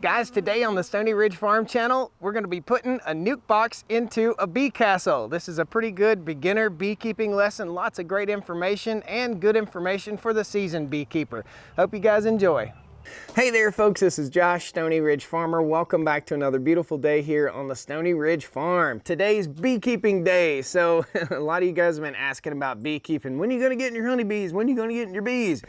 Guys, today on the Stoney Ridge Farm channel, we're going to be putting a nuke box into a bee castle. This is a pretty good beginner beekeeping lesson. Lots of great information and good information for the seasoned beekeeper. Hope you guys enjoy. Hey there folks, this is Josh, Stoney Ridge Farmer. Welcome back to another beautiful day here on the Stoney Ridge Farm. Today's beekeeping day. So a lot of you guys have been asking about beekeeping. When are you going to get in your honeybees? When are you going to get in your bees?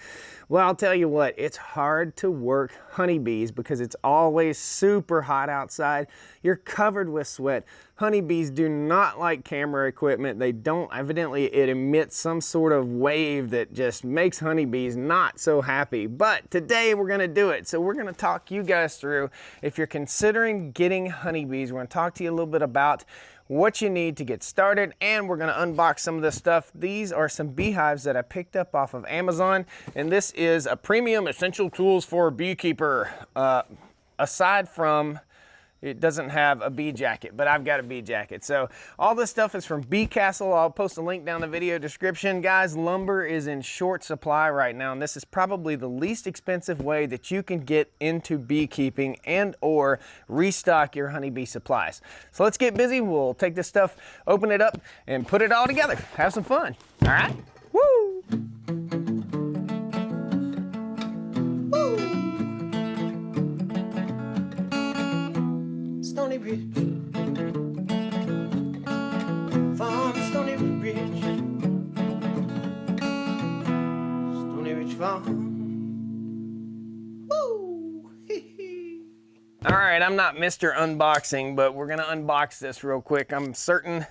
Well, I'll tell you what, it's hard to work honeybees because it's always super hot outside. You're covered with sweat. Honeybees do not like camera equipment. They don't, evidently it emits some sort of wave that just makes honeybees not so happy. But today we're gonna do it. So we're gonna talk you guys through, if you're considering getting honeybees, we're gonna talk to you a little bit about what you need to get started, and we're gonna unbox some of this stuff. These are some beehives that I picked up off of Amazon, and this is a premium essential tools for a beekeeper. Aside from, it doesn't have a bee jacket, but I've got a bee jacket. So all this stuff is from Bee Castle. I'll post a link down in the video description. Guys, lumber is in short supply right now, and this is probably the least expensive way that you can get into beekeeping and or restock your honeybee supplies. So let's get busy. We'll take this stuff, open it up, and put it all together. Have some fun. All right? Woo! Stoney Ridge Farm, Stoney Ridge, Stoney Ridge Farm. Woo! All right, I'm not Mr. Unboxing, but we're gonna unbox this real quick. I'm certain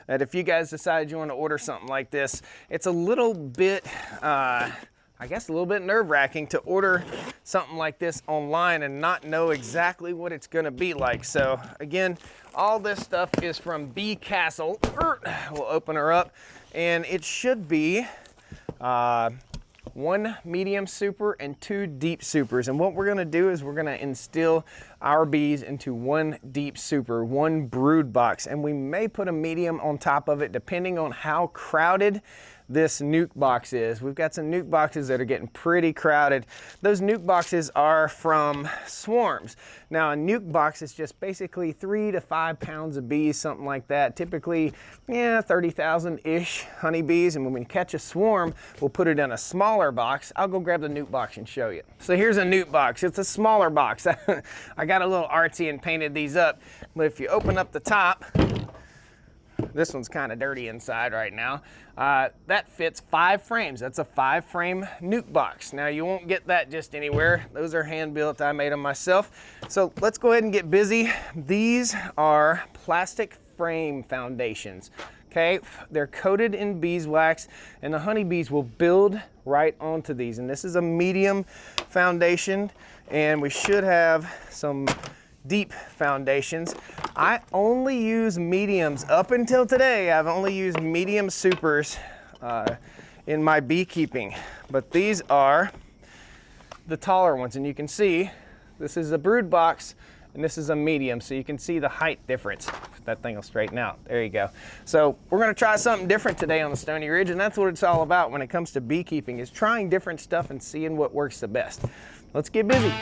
that if you guys decide you want to order something like this, it's a little bit I guess a little bit nerve-wracking to order something like this online and not know exactly what it's gonna be like. So again, all this stuff is from Bee Castle. We'll open her up, and it should be 1 medium super and 2 deep supers. And what we're gonna do is we're gonna instill our bees into 1 deep super, 1 brood box, and we may put a medium on top of it depending on how crowded this nuke box is. We've got some nuke boxes that are getting pretty crowded. Those nuke boxes are from swarms. Now a nuke box is just basically 3 to 5 pounds of bees, something like that. Typically, 30,000-ish honeybees, and when we catch a swarm, we'll put it in a smaller box. I'll go grab the nuke box and show you. So here's a nuke box. It's a smaller box. I got a little artsy and painted these up, but if you open up the top, this one's kind of dirty inside right now. That fits 5 frames. That's a 5-frame nuke box. Now you won't get that just anywhere. Those are hand built. I made them myself. So let's go ahead and get busy. These are plastic frame foundations. Okay, they're coated in beeswax, and the honeybees will build right onto these. And this is a medium foundation, and we should have some deep foundations. I only use mediums. Up until today, I've only used medium supers in my beekeeping, but these are the taller ones, and you can see this is a brood box and this is a medium, so you can see the height difference. That thing will straighten out. There you go. So we're gonna try something different today on the Stoney Ridge, and that's what it's all about when it comes to beekeeping, is trying different stuff and seeing what works the best. Let's get busy.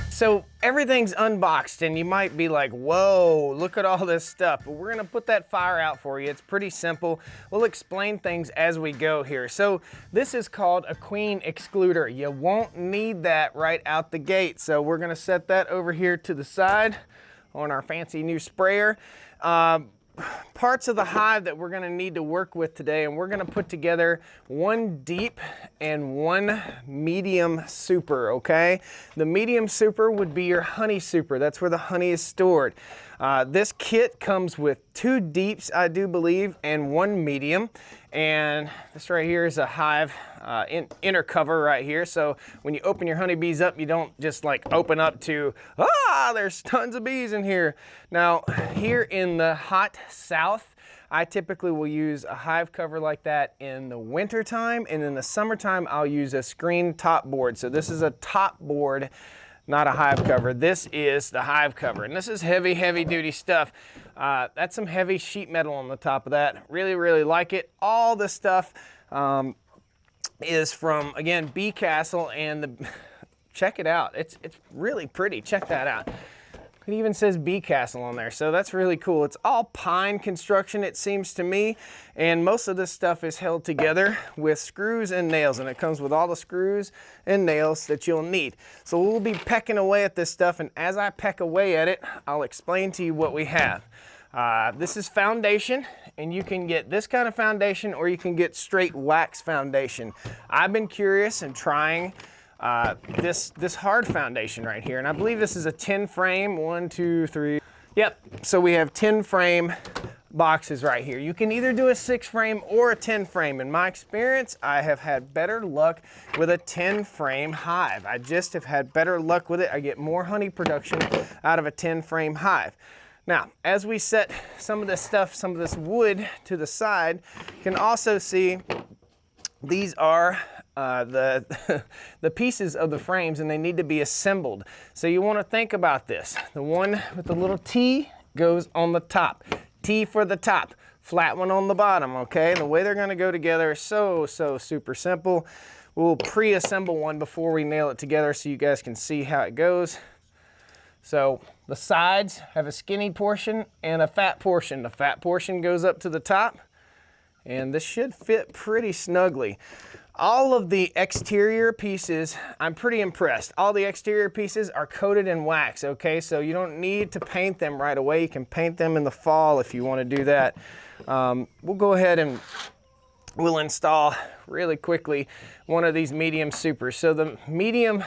So everything's unboxed, and you might be like, whoa, look at all this stuff. But we're gonna put that fire out for you. It's pretty simple. We'll explain things as we go here. So this is called a queen excluder. You won't need that right out the gate. So we're gonna set that over here to the side on our fancy new sprayer. Parts of the hive that we're gonna need to work with today, and we're gonna put together 1 deep and 1 medium super, okay? The medium super would be your honey super. That's where the honey is stored. This kit comes with 2 deeps, I do believe, and 1 medium. And this right here is a hive inner cover right here. So when you open your honeybees up, you don't just like open up to, there's tons of bees in here. Now, here in the hot south, I typically will use a hive cover like that in the winter time, and in the summertime, I'll use a screen top board. So this is a top board not a Hive cover. This is the Hive cover, and this is heavy, heavy duty stuff. That's some heavy sheet metal on the top of that. Really, really like it. All the stuff is from, again, Bee Castle, and check it out. It's really pretty. Check that out. It even says Bee Castle on there, so that's really cool. It's all pine construction, it seems to me, and most of this stuff is held together with screws and nails, and it comes with all the screws and nails that you'll need. So we'll be pecking away at this stuff, and as I peck away at it, I'll explain to you what we have. This is foundation, and you can get this kind of foundation, or you can get straight wax foundation. I've been curious and trying this hard foundation right here, and I believe this is a 10 frame. 1, 2, 3. Yep, so we have 10 frame boxes right here. You can either do a 6 frame or a 10 frame. In my experience, I have had better luck with a 10 frame hive. I just have had better luck with it. I get more honey production out of a 10 frame hive. Now, as we set some of this stuff, some of this wood to the side, you can also see these are the pieces of the frames, and they need to be assembled. So you want to think about this. The one with the little T goes on the top. T for the top, flat one on the bottom, okay? And the way they're going to go together is so super simple. We'll pre-assemble one before we nail it together so you guys can see how it goes. So the sides have a skinny portion and a fat portion. The fat portion goes up to the top, and this should fit pretty snugly. All of the exterior pieces, I'm pretty impressed. All the exterior pieces are coated in wax, okay? So you don't need to paint them right away. You can paint them in the fall if you want to do that. We'll go ahead and we'll install really quickly one of these medium supers. So the medium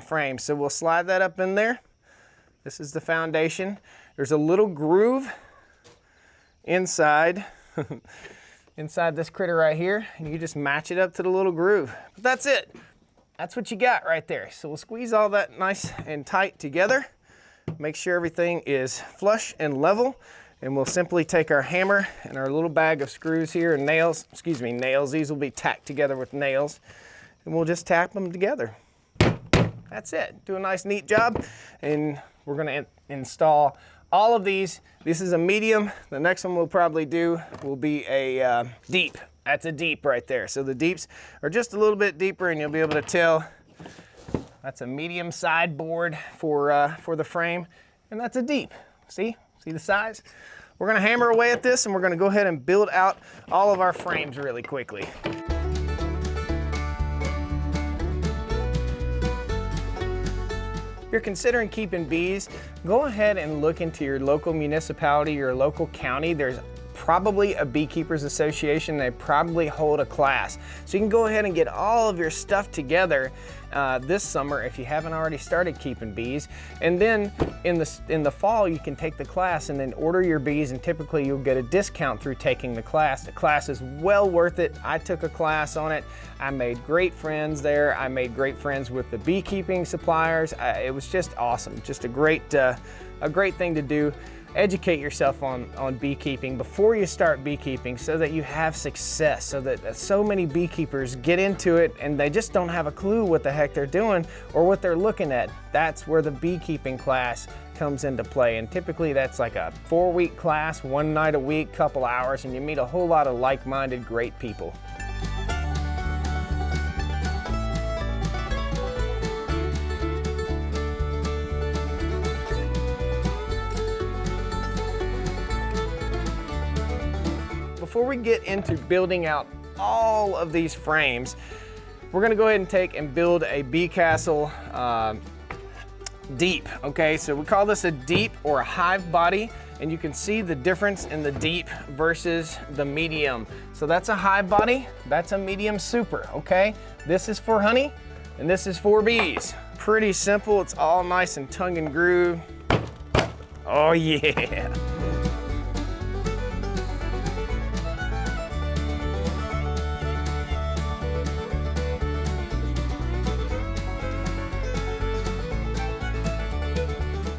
frame, so we'll slide that up in there. This is the foundation. There's a little groove inside inside this critter right here, and you just match it up to the little groove. But that's it. That's what you got right there. So we'll squeeze all that nice and tight together, make sure everything is flush and level, and we'll simply take our hammer and our little bag of screws here and nails, nails, these will be tacked together with nails, and we'll just tap them together. That's it. Do a nice neat job, and we're gonna install all of these. This is a medium. The next one we'll probably do will be a deep. That's a deep right there. So the deeps are just a little bit deeper, and you'll be able to tell that's a medium side board for the frame, and that's a deep. See the size? We're gonna hammer away at this, and we're gonna go ahead and build out all of our frames really quickly. If you're considering keeping bees, go ahead and look into your local municipality, your local county. There's probably a beekeepers association. They probably hold a class. So you can go ahead and get all of your stuff together this summer if you haven't already started keeping bees. And then in the fall, you can take the class and then order your bees, and typically you'll get a discount through taking the class. The class is well worth it. I took a class on it. I made great friends there. I made great friends with the beekeeping suppliers. It was just awesome. Just a great thing to do. Educate yourself on beekeeping before you start beekeeping so that you have success, so that so many beekeepers get into it and they just don't have a clue what the heck they're doing or what they're looking at. That's where the beekeeping class comes into play, and typically that's like a 4-week class, 1 night a week, couple hours, and you meet a whole lot of like-minded great people. Before we get into building out all of these frames, we're gonna go ahead and take and build a Bee Castle deep, okay? So we call this a deep or a hive body, and you can see the difference in the deep versus the medium. So that's a hive body, that's a medium super, okay? This is for honey, and this is for bees. Pretty simple, it's all nice and tongue and groove. Oh yeah.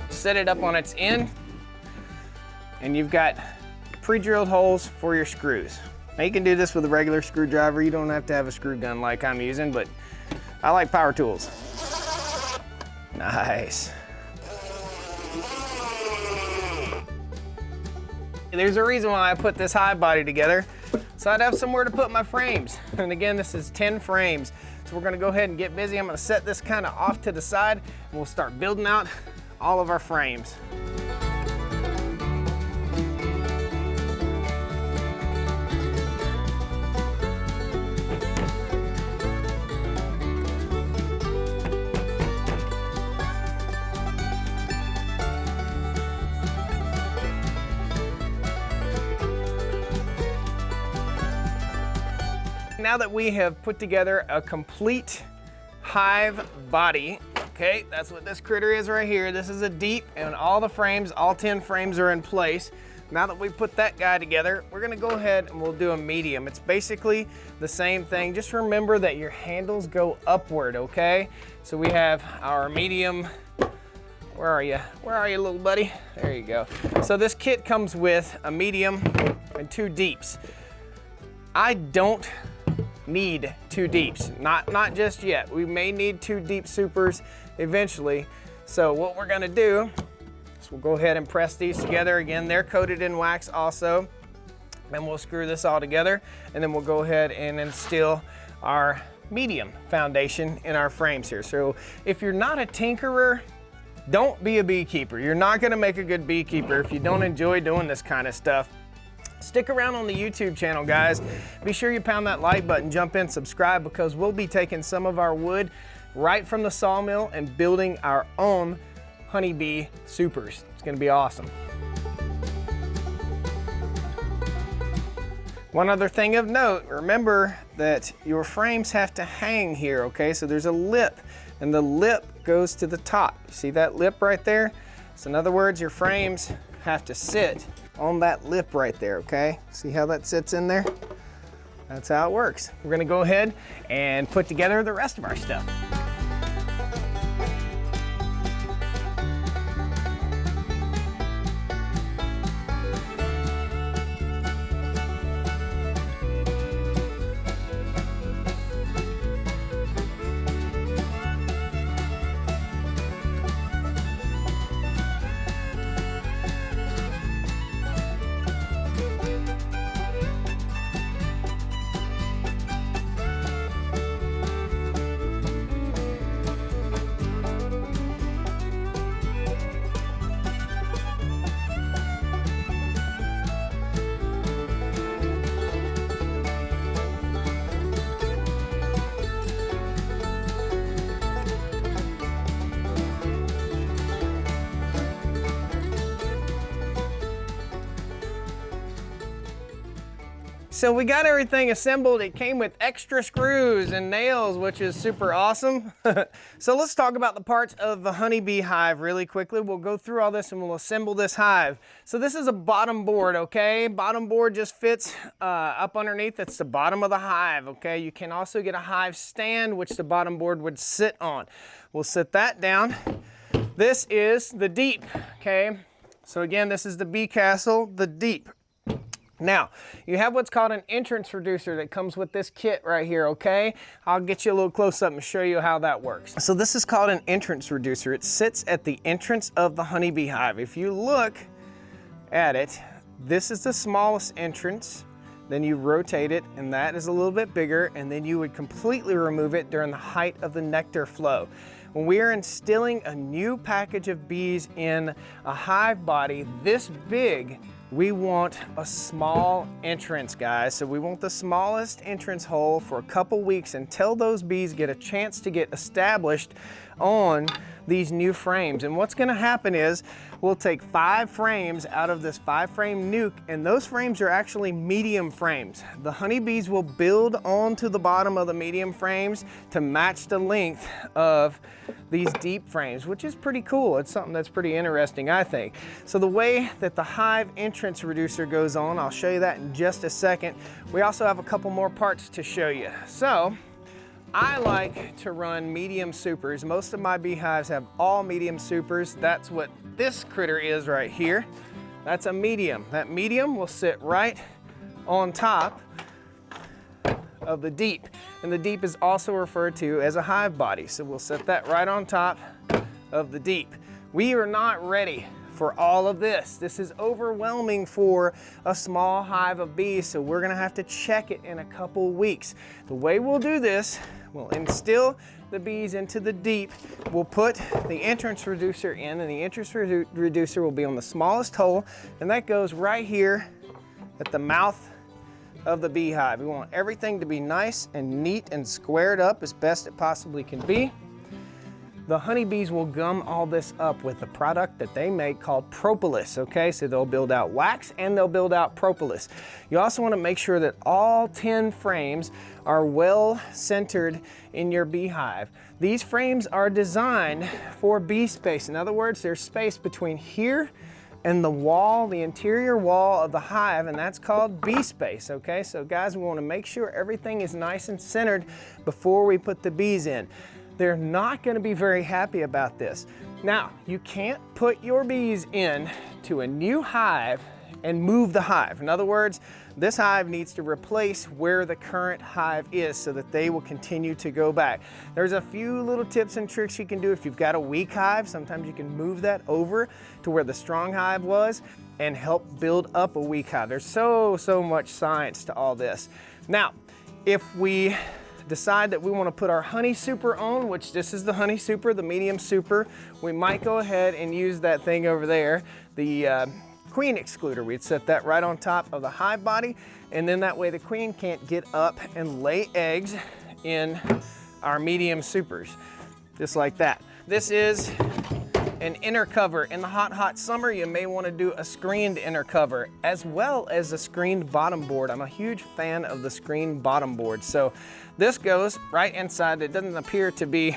Set it up on its end, and you've got pre-drilled holes for your screws. Now you can do this with a regular screwdriver. You don't have to have a screw gun like I'm using, but I like power tools. Nice. There's a reason why I put this hive body together, so I'd have somewhere to put my frames. And again, this is 10 frames. So we're gonna go ahead and get busy. I'm gonna set this kind of off to the side, and we'll start building out all of our frames. Now that we have put together a complete hive body, okay, that's what this critter is right here. This is a deep, and all the frames, all 10 frames are in place. Now that we put that guy together, we're gonna go ahead and we'll do a medium. It's basically the same thing. Just remember that your handles go upward, okay? So we have our medium. Where are you? Where are you, little buddy? There you go. So this kit comes with a medium and 2 deeps. I don't need 2 deeps, not just yet. We may need 2 deep supers eventually. So what we're gonna do is we'll go ahead and press these together. Again, they're coated in wax also. Then we'll screw this all together, and then we'll go ahead and instill our medium foundation in our frames here. So if you're not a tinkerer, don't be a beekeeper. You're not gonna make a good beekeeper if you don't enjoy doing this kind of stuff. Stick around on the YouTube channel, guys. Be sure you pound that like button, jump in, subscribe, because we'll be taking some of our wood right from the sawmill and building our own honeybee supers. It's gonna be awesome. One other thing of note, remember that your frames have to hang here, okay? So there's a lip, and the lip goes to the top. See that lip right there? So in other words, your frames have to sit on that lip right there, okay? See how that sits in there? That's how it works. We're gonna go ahead and put together the rest of our stuff. So we got everything assembled. It came with extra screws and nails, which is super awesome. So let's talk about the parts of the honeybee hive really quickly. We'll go through all this and we'll assemble this hive. So this is a bottom board, okay? Bottom board just fits up underneath. It's the bottom of the hive, okay? You can also get a hive stand, which the bottom board would sit on. We'll sit that down. This is the deep, okay? So again, this is the bee castle, the deep. Now, you have what's called an entrance reducer that comes with this kit right here, okay? I'll get you a little close up and show you how that works. So this is called an entrance reducer. It sits at the entrance of the honeybee hive. If you look at it, this is the smallest entrance. Then you rotate it, and that is a little bit bigger, and then you would completely remove it during the height of the nectar flow. When we are instilling a new package of bees in a hive body this big, we want a small entrance, guys. So we want the smallest entrance hole for a couple weeks until those bees get a chance to get established on these new frames. And what's gonna happen is we'll take 5 frames out of this 5-frame nuke, and those frames are actually medium frames. The honeybees will build onto the bottom of the medium frames to match the length of these deep frames, which is pretty cool. It's something that's pretty interesting, I think. So the way that the hive entrance reducer goes on, I'll show you that in just a second. We also have a couple more parts to show you. So I like to run medium supers. Most of my beehives have all medium supers. That's what this critter is right here. That's a medium. That medium will sit right on top of the deep. And the deep is also referred to as a hive body. So we'll set that right on top of the deep. We are not ready for all of this. This is overwhelming for a small hive of bees, so we're gonna have to check it in a couple weeks. The way we'll do this, we'll instill the bees into the deep. We'll put the entrance reducer in, and the entrance reducer will be on the smallest hole, and that goes right here at the mouth of the beehive. We want everything to be nice and neat and squared up as best it possibly can be. The honeybees will gum all this up with a product that they make called propolis, okay? So they'll build out wax and they'll build out propolis. You also want to make sure that all 10 frames are well centered in your beehive. These frames are designed for bee space. In other words, there's space between here and the wall, the interior wall of the hive, and that's called bee space, okay? So guys, we want to make sure everything is nice and centered before we put the bees in. They're not going to be very happy about this. Now, you can't put your bees in to a new hive and move the hive. In other words, this hive needs to replace where the current hive is so that they will continue to go back. There's a few little tips and tricks you can do if you've got a weak hive. Sometimes you can move that over to where the strong hive was and help build up a weak hive. There's so much science to all this. Now, if we decide that we want to put our honey super on, which this is the honey super, the medium super, we might go ahead and use that thing over there, the queen excluder. We'd set that right on top of the hive body, and then that way the queen can't get up and lay eggs in our medium supers, just like that. This is an inner cover. In the hot summer, you may want to do a screened inner cover as well as a screened bottom board. I'm a huge fan of the screened bottom board. So this goes right inside. It doesn't appear to be,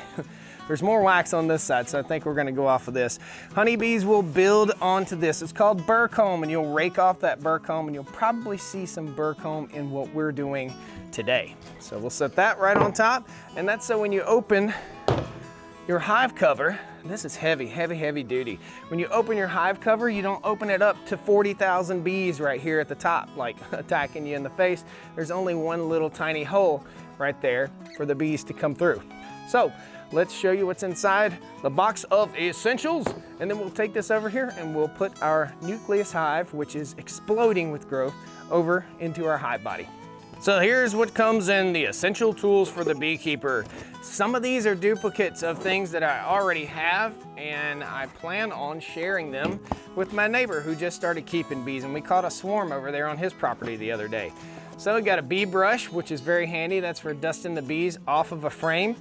there's more wax on this side, so I think we're going to go off of this. Honeybees will build onto this. It's called burr comb, and you'll rake off that burr comb, and you'll probably see some burr comb in what we're doing today. So we'll set that right on top, and that's so when you open your hive cover, this is heavy duty. When you open your hive cover, you don't open it up to 40,000 bees right here at the top, like attacking you in the face. There's only one little tiny hole right there for the bees to come through. So let's show you what's inside the box of essentials, and then we'll take this over here and we'll put our nucleus hive, which is exploding with growth, over into our hive body. So here's what comes in the essential tools for the beekeeper. Some of these are duplicates of things that I already have, and I plan on sharing them with my neighbor who just started keeping bees, and we caught a swarm over there on his property the other day. So we got a bee brush, which is very handy. That's for dusting the bees off of a frame.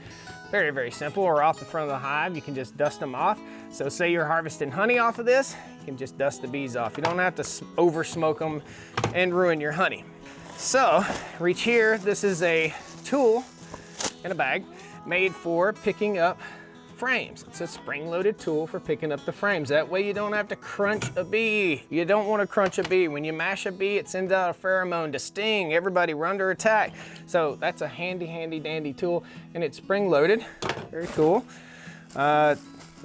Very simple, or off the front of the hive. You can just dust them off. So say you're harvesting honey off of this, you can just dust the bees off. You don't have to over smoke them and ruin your honey. So reach here, this is a tool in a bag made for picking up frames. It's a spring-loaded tool for picking up the frames. That way you don't have to crunch a bee. You don't want to crunch a bee. When you mash a bee, it sends out a pheromone to sting everybody. We're under attack. So that's a handy dandy tool, and it's spring-loaded. Very cool. The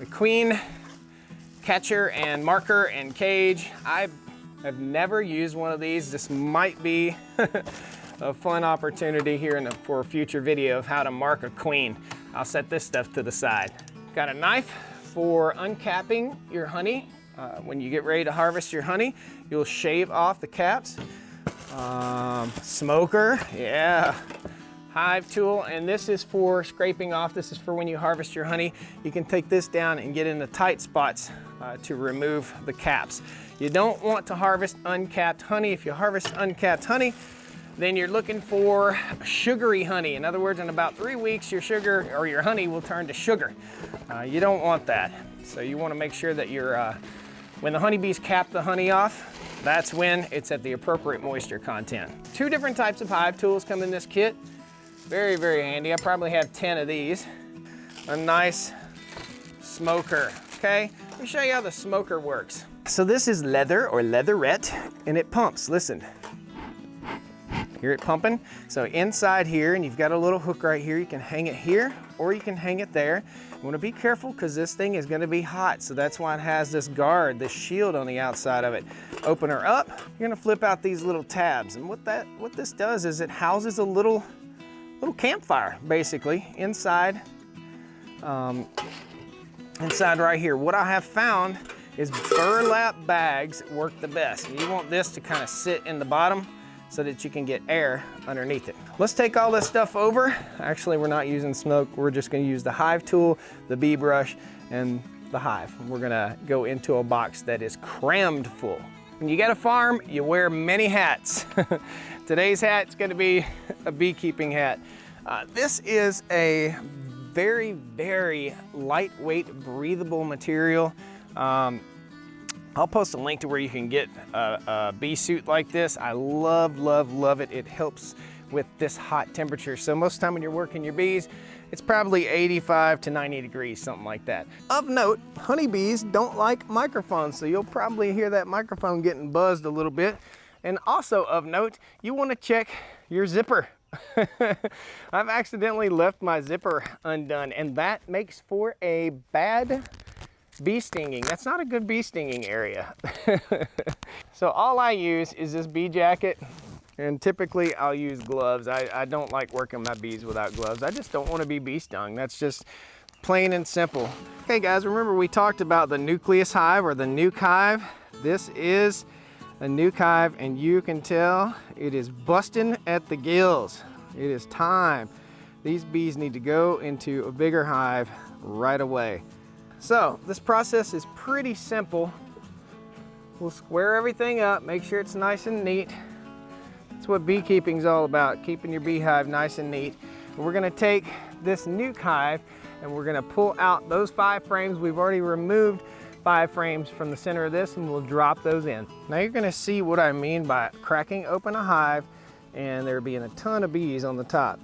queen catcher and marker and cage. I've never used one of these. This might be a fun opportunity here for a future video of how to mark a queen. I'll set this stuff to the side. Got a knife for uncapping your honey. When you get ready to harvest your honey, you'll shave off the caps. Smoker, yeah. Hive tool, and this is for scraping off. This is for when you harvest your honey. You can take this down and get in the tight spots to remove the caps. You don't want to harvest uncapped honey. If you harvest uncapped honey, then you're looking for sugary honey. In other words, in about 3 weeks, your sugar or your honey will turn to sugar. You don't want that. So you want to make sure that when the honeybees cap the honey off, that's when it's at the appropriate moisture content. 2 different types of hive tools come in this kit. Very handy. I probably have 10 of these. A nice smoker, okay? Let me show you how the smoker works. So this is leather or leatherette, and it pumps, listen. Hear it pumping? So inside here, and you've got a little hook right here, you can hang it here, or you can hang it there. You wanna be careful because this thing is gonna be hot, so that's why it has this guard, this shield on the outside of it. Open her up, you're gonna flip out these little tabs, and what this does is it houses a little campfire, basically, inside inside right here. What I have found is burlap bags work the best. And you want this to kind of sit in the bottom so that you can get air underneath it. Let's take all this stuff over. Actually, we're not using smoke. We're just gonna use the Hive tool, the bee brush, and the Hive. We're gonna go into a box that is crammed full. When you get a farm, you wear many hats. Today's hat's gonna be a beekeeping hat. This is a very, very lightweight, breathable material. I'll post a link to where you can get a bee suit like this. I love, love, love it. It helps with this hot temperature. So most of the time when you're working your bees, it's probably 85 to 90 degrees, something like that. Of note, honeybees don't like microphones, so you'll probably hear that microphone getting buzzed a little bit. And also of note, you want to check your zipper. I've accidentally left my zipper undone, and that makes for a bad bee stinging. That's not a good bee stinging area. So all I use is this bee jacket, and typically I'll use gloves. I don't like working my bees without gloves. I just don't want to be bee stung. That's just plain and simple. Okay guys, remember we talked about the nucleus hive or the nuke hive? This is a nuke hive, and you can tell it is busting at the gills. It is time. These bees need to go into a bigger hive right away. So this process is pretty simple. We'll square everything up, make sure it's nice and neat. That's what beekeeping is all about, keeping your beehive nice and neat. And we're gonna take this nuke hive and we're gonna pull out those 5 frames. We've already removed 5 frames from the center of this, and we'll drop those in. Now you're gonna see what I mean by cracking open a hive and there being a ton of bees on the top.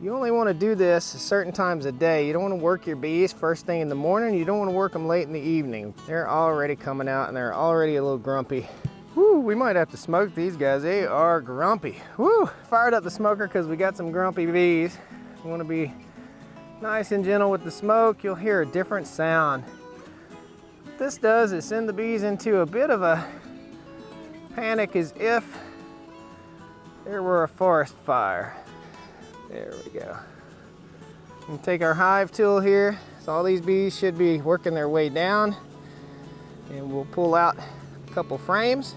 You only want to do this certain times a day. You don't want to work your bees first thing in the morning. You don't want to work them late in the evening. They're already coming out and they're already a little grumpy. Woo, we might have to smoke these guys. They are grumpy. Woo, fired up the smoker because we got some grumpy bees. You want to be nice and gentle with the smoke. You'll hear a different sound. What this does is send the bees into a bit of a panic, as if there were a forest fire. There we go. And take our Hive tool here. So all these bees should be working their way down. And we'll pull out a couple frames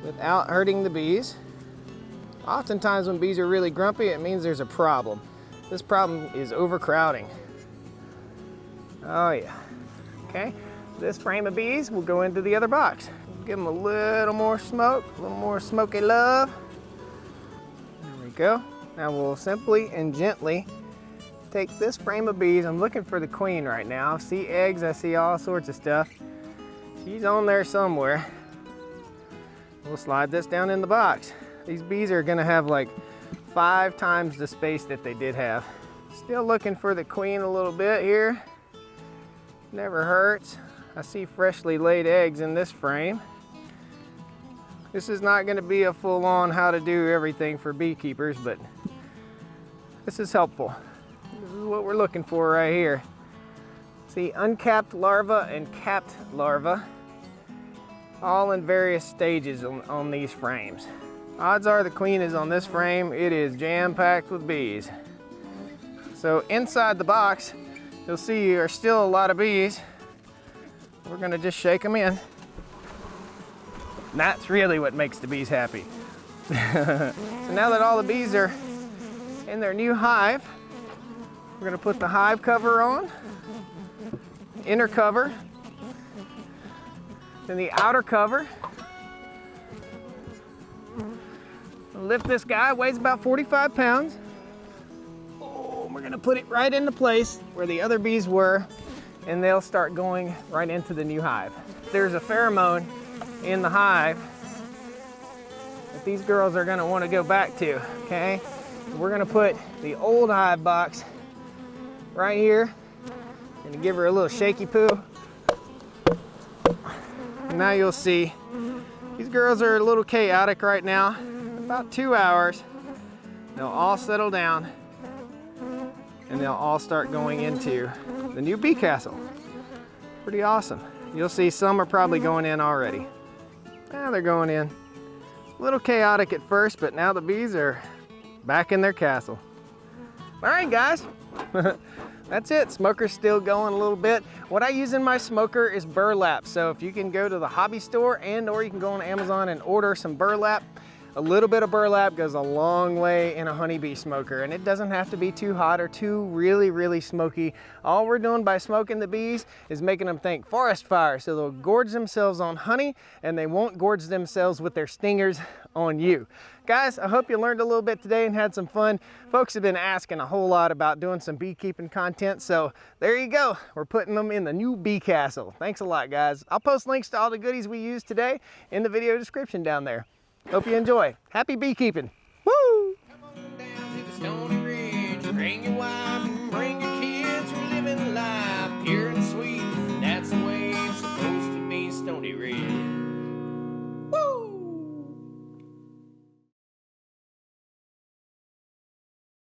without hurting the bees. Oftentimes when bees are really grumpy, it means there's a problem. This problem is overcrowding. Oh yeah. Okay, this frame of bees will go into the other box. Give them a little more smoke, a little more smoky love. There we go. Now we'll simply and gently take this frame of bees. I'm looking for the queen right now. I see eggs, I see all sorts of stuff. She's on there somewhere. We'll slide this down in the box. These bees are gonna have like 5 times the space that they did have. Still looking for the queen a little bit here. Never hurts. I see freshly laid eggs in this frame. This is not gonna be a full-on how to do everything for beekeepers, but this is helpful. This is what we're looking for right here. See, uncapped larvae and capped larvae, all in various stages on these frames. Odds are the queen is on this frame. It is jam-packed with bees. So inside the box, you'll see are still a lot of bees. We're gonna just shake them in. And that's really what makes the bees happy. So now that all the bees are in their new hive, we're gonna put the hive cover on, inner cover, then the outer cover. Lift this guy, weighs about 45 pounds. Oh, we're gonna put it right into place where the other bees were, and they'll start going right into the new hive. There's a pheromone in the hive that these girls are gonna wanna go back to, okay? We're gonna put the old hive box right here and give her a little shaky poo. And now you'll see, these girls are a little chaotic right now. About 2 hours, they'll all settle down and they'll all start going into the new bee castle. Pretty awesome. You'll see some are probably going in already. Now they're going in. A little chaotic at first, but now the bees are back in their castle. All right, guys. That's it, smoker's still going a little bit. What I use in my smoker is burlap. So if you can go to the hobby store or you can go on Amazon and order some burlap. A little bit of burlap goes a long way in a honeybee smoker, and it doesn't have to be too hot or too really smoky. All we're doing by smoking the bees is making them think forest fire, so they'll gorge themselves on honey and they won't gorge themselves with their stingers on you. Guys, I hope you learned a little bit today and had some fun. Folks have been asking a whole lot about doing some beekeeping content, so there you go. We're putting them in the new bee castle. Thanks a lot, guys. I'll post links to all the goodies we used today in the video description down there. Hope you enjoy. Happy beekeeping. Woo! Come on down to the Stoney Ridge, bring your wife.